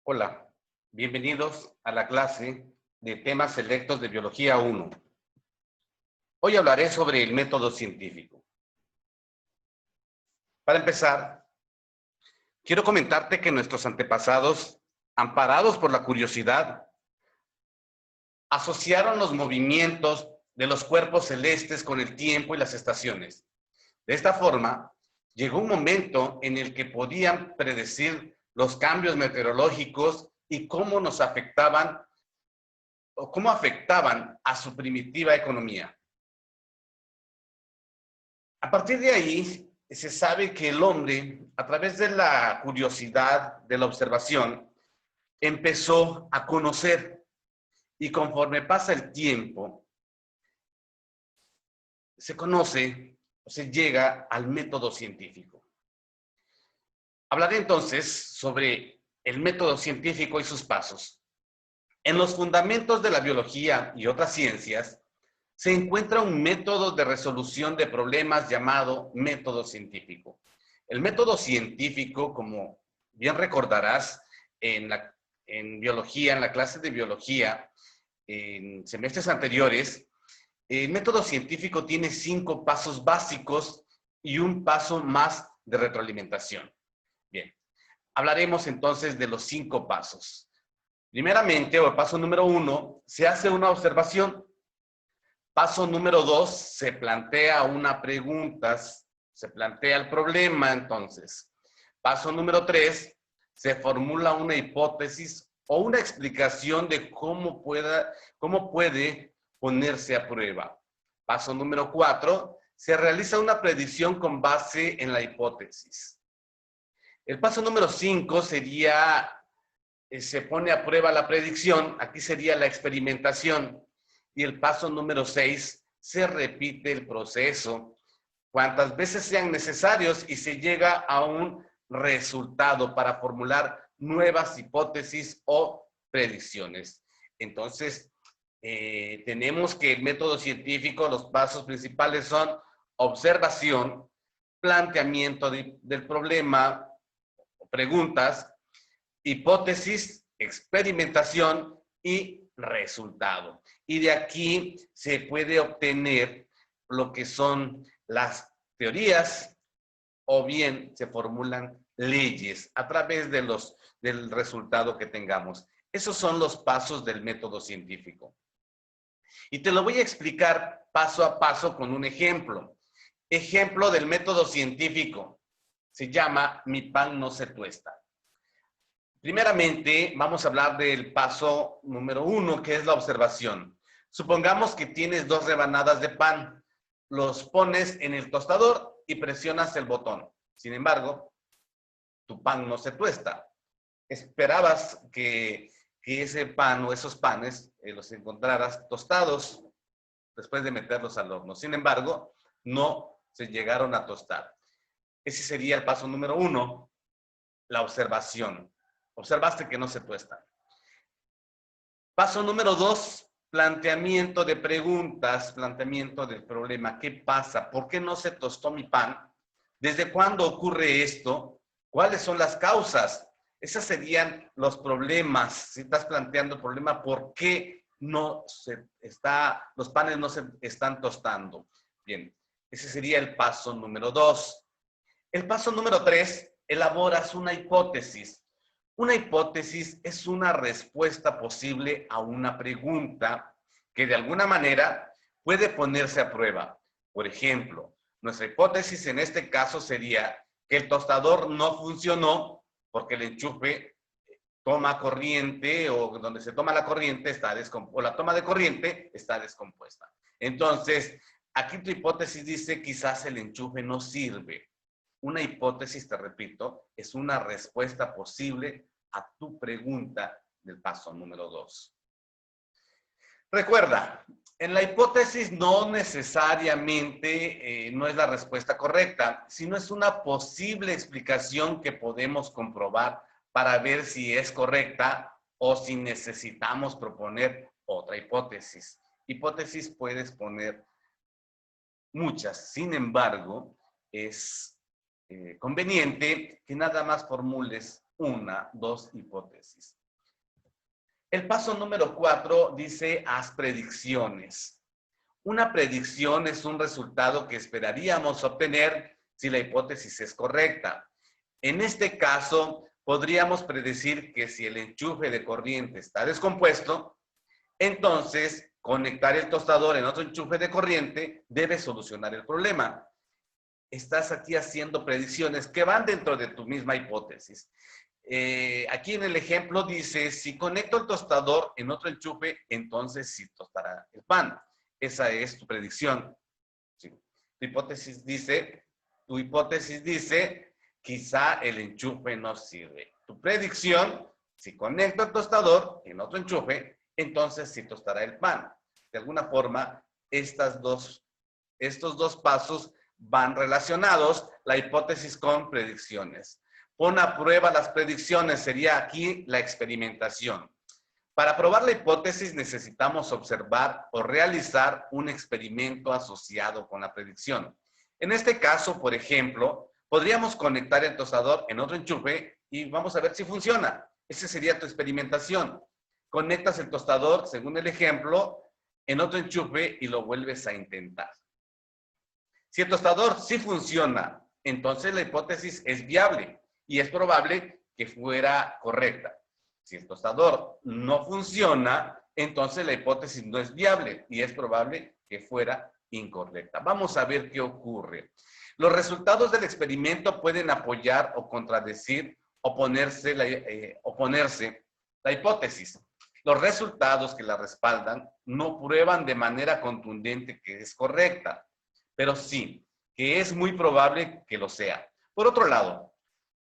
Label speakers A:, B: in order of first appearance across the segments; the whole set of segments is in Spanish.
A: Hola, bienvenidos a la clase de temas selectos de Biología 1. Hoy hablaré sobre el método científico. Para empezar, quiero comentarte que nuestros antepasados, amparados por la curiosidad, asociaron los movimientos de los cuerpos celestes con el tiempo y las estaciones. De esta forma, llegó un momento en el que podían predecir los cambios meteorológicos y cómo nos afectaban o cómo afectaban a su primitiva economía. A partir de ahí, se sabe que el hombre, a través de la curiosidad, de la observación, empezó a conocer, y conforme pasa el tiempo, se conoce o se llega al método científico. Hablaré entonces sobre el método científico y sus pasos. En los fundamentos de la biología y otras ciencias, se encuentra un método de resolución de problemas llamado método científico. El método científico, como bien recordarás en biología, en la clase de biología, en semestres anteriores, el método científico tiene 5 pasos básicos y un paso más de retroalimentación. Bien, hablaremos entonces de los 5 pasos. Primeramente, o el paso número 1, se hace una observación. Paso número 2, se plantea una pregunta, se plantea el problema entonces. Paso número 3, se formula una hipótesis o una explicación de cómo puede ponerse a prueba. Paso número 4, se realiza una predicción con base en la hipótesis. El paso número 5 sería, se pone a prueba la predicción, aquí sería la experimentación. Y el paso número 6, se repite el proceso cuantas veces sean necesarios y se llega a un resultado para formular nuevas hipótesis o predicciones. Entonces, tenemos que el método científico, los pasos principales son observación, planteamiento del problema, preguntas, hipótesis, experimentación y resultado. Y de aquí se puede obtener lo que son las teorías o bien se formulan leyes a través del resultado que tengamos. Esos son los pasos del método científico. Y te lo voy a explicar paso a paso con un ejemplo. Ejemplo del método científico. Se llama Mi pan no se tuesta. Primeramente, vamos a hablar del paso número 1, que es la observación. Supongamos que tienes 2 rebanadas de pan. Los pones en el tostador y presionas el botón. Sin embargo, tu pan no se tuesta. Esperabas que ese pan o esos panes los encontraras tostados después de meterlos al horno. Sin embargo, no se llegaron a tostar. Ese sería el paso número 1, la observación. Observaste que no se tuestan. Paso número 2, planteamiento de preguntas, planteamiento del problema. ¿Qué pasa? ¿Por qué no se tostó mi pan? ¿Desde cuándo ocurre esto? ¿Cuáles son las causas? Esos serían los problemas. Si estás planteando el problema, ¿por qué los panes no se están tostando? Bien, ese sería el paso número 2. El paso número 3, elaboras una hipótesis. Una hipótesis es una respuesta posible a una pregunta que de alguna manera puede ponerse a prueba. Por ejemplo, nuestra hipótesis en este caso sería que el tostador no funcionó porque el enchufe toma corriente o donde se toma la corriente está descompuesta, o la toma de corriente está descompuesta. Entonces, aquí tu hipótesis dice quizás el enchufe no sirve. Una hipótesis, te repito, es una respuesta posible a tu pregunta del paso número 2. Recuerda, en la hipótesis no necesariamente no es la respuesta correcta, sino es una posible explicación que podemos comprobar para ver si es correcta o si necesitamos proponer otra hipótesis. Hipótesis puedes poner muchas, sin embargo, es conveniente que nada más formules 1, 2 hipótesis. El paso número 4 dice haz predicciones. Una predicción es un resultado que esperaríamos obtener si la hipótesis es correcta. En este caso, podríamos predecir que si el enchufe de corriente está descompuesto, entonces conectar el tostador en otro enchufe de corriente debe solucionar el problema. Estás aquí haciendo predicciones que van dentro de tu misma hipótesis. Aquí en el ejemplo dice, si conecto el tostador en otro enchufe, entonces sí tostará el pan. Esa es tu predicción. Sí. Tu hipótesis dice, quizá el enchufe no sirve. Tu predicción, si conecto el tostador en otro enchufe, entonces sí tostará el pan. De alguna forma, estos dos pasos van relacionados, la hipótesis con predicciones. Pon a prueba las predicciones, sería aquí la experimentación. Para probar la hipótesis necesitamos observar o realizar un experimento asociado con la predicción. En este caso, por ejemplo, podríamos conectar el tostador en otro enchufe y vamos a ver si funciona. Esa sería tu experimentación. Conectas el tostador, según el ejemplo, en otro enchufe y lo vuelves a intentar. Si el tostador sí funciona, entonces la hipótesis es viable y es probable que fuera correcta. Si el tostador no funciona, entonces la hipótesis no es viable y es probable que fuera incorrecta. Vamos a ver qué ocurre. Los resultados del experimento pueden apoyar o contradecir, oponerse la hipótesis. Los resultados que la respaldan no prueban de manera contundente que es correcta, pero sí, que es muy probable que lo sea. Por otro lado,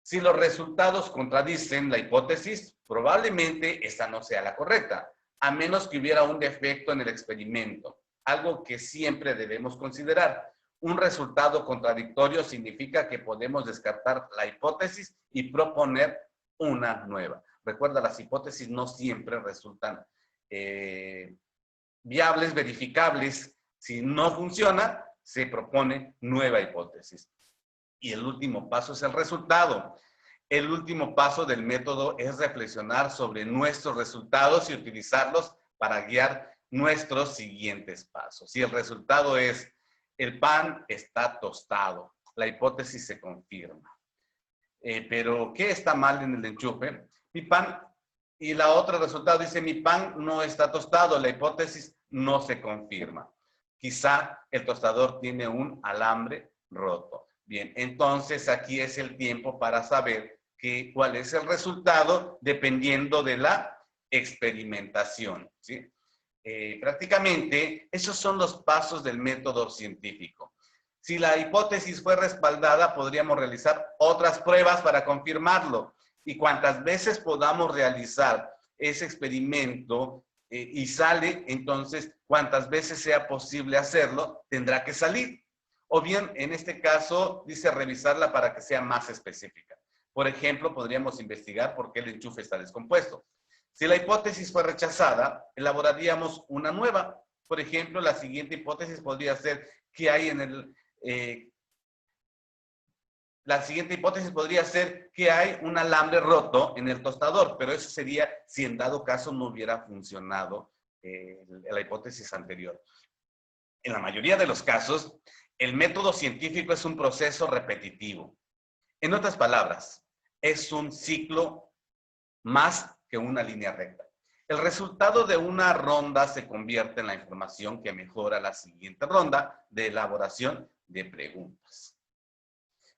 A: si los resultados contradicen la hipótesis, probablemente esta no sea la correcta, a menos que hubiera un defecto en el experimento, algo que siempre debemos considerar. Un resultado contradictorio significa que podemos descartar la hipótesis y proponer una nueva. Recuerda, las hipótesis no siempre resultan viables, verificables. Si no funciona, se propone nueva hipótesis. Y el último paso es el resultado. El último paso del método es reflexionar sobre nuestros resultados y utilizarlos para guiar nuestros siguientes pasos. Si el resultado es el pan está tostado, la hipótesis se confirma. Pero, ¿qué está mal en el enchufe? Mi pan, y la otra resultado dice, mi pan no está tostado, la hipótesis no se confirma. Quizá el tostador tiene un alambre roto. Bien, entonces aquí es el tiempo para saber cuál es el resultado dependiendo de la experimentación, ¿sí? Prácticamente, esos son los pasos del método científico. Si la hipótesis fue respaldada, podríamos realizar otras pruebas para confirmarlo. Y cuantas veces podamos realizar ese experimento y sale, entonces, cuantas veces sea posible hacerlo, tendrá que salir. O bien, en este caso, dice revisarla para que sea más específica. Por ejemplo, podríamos investigar por qué el enchufe está descompuesto. Si la hipótesis fue rechazada, elaboraríamos una nueva. Por ejemplo, la siguiente hipótesis podría ser que hay en el... la siguiente hipótesis podría ser que hay un alambre roto en el tostador, pero eso sería si en dado caso no hubiera funcionado la hipótesis anterior. En la mayoría de los casos, el método científico es un proceso repetitivo. En otras palabras, es un ciclo más que una línea recta. El resultado de una ronda se convierte en la información que mejora la siguiente ronda de elaboración de preguntas.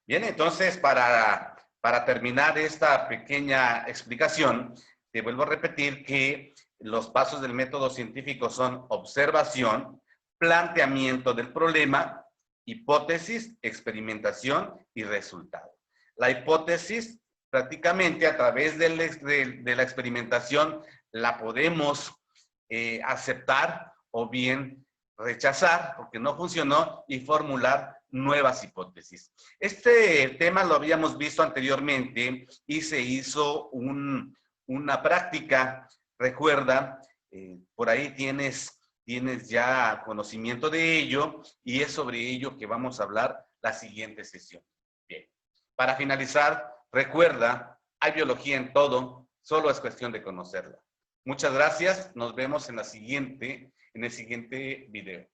A: Bien, entonces, para terminar esta pequeña explicación, te vuelvo a repetir que los pasos del método científico son observación, planteamiento del problema, hipótesis, experimentación y resultado. La hipótesis, prácticamente a través de la experimentación, la podemos aceptar o bien rechazar porque no funcionó y formular nuevas hipótesis. Este tema lo habíamos visto anteriormente y se hizo una práctica, recuerda, por ahí tienes ya conocimiento de ello y es sobre ello que vamos a hablar la siguiente sesión. Bien, para finalizar, recuerda, hay biología en todo, solo es cuestión de conocerla. Muchas gracias. Nos vemos en el siguiente video.